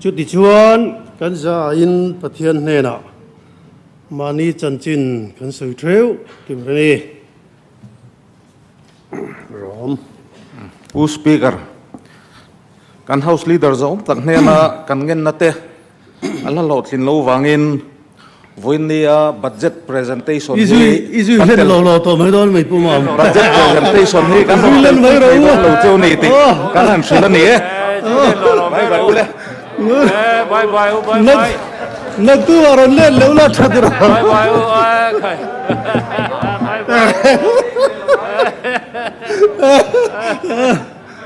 chút đi chuan kan za in pathian hne na mani chanchin kan soi theu kim rani rom speaker kan house leader zom tak hne na kan ngen na te ala lo thlin lo wangin voinia budget presentation isu hen lo to mai don mai puma budget presentation hi kan len mai ro lo cheu ni ti kan han sila ni bye nag tu aron le leula thadra bye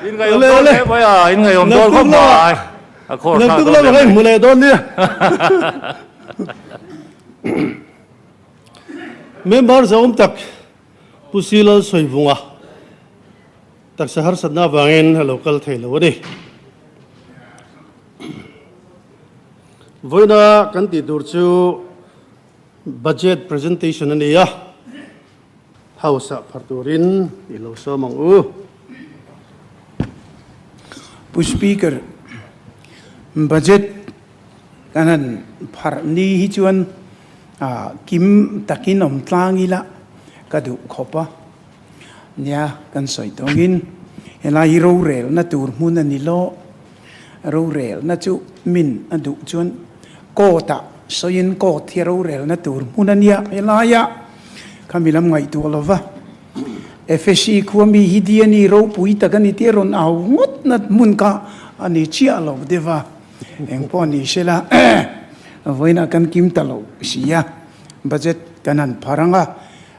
in ngày hôm đó thế bây giờ in ngày hôm đó không phải nag tu la kai mule don ni member zom tak pusilal soibunga tak sahar sadna bangin local thelo ni voina kan ti dur chu budget presentation ani ya hausa pharturin ilo so mang u speaker budget kanan phar ni hi chuan kim takin om tlangila kadu khopa nya kan soi tongin ela hero rel na tur mun ani lo ro rel na chu min adu chuan ko ta soin ko thero rel na tur mun ania ela ya kamilam ngai tu lova FSC kuami hidiani ro pui takani teron au ngot na mun ka ani chia lo deva eng poni shela voina kan kim talo sia budget kanan paranga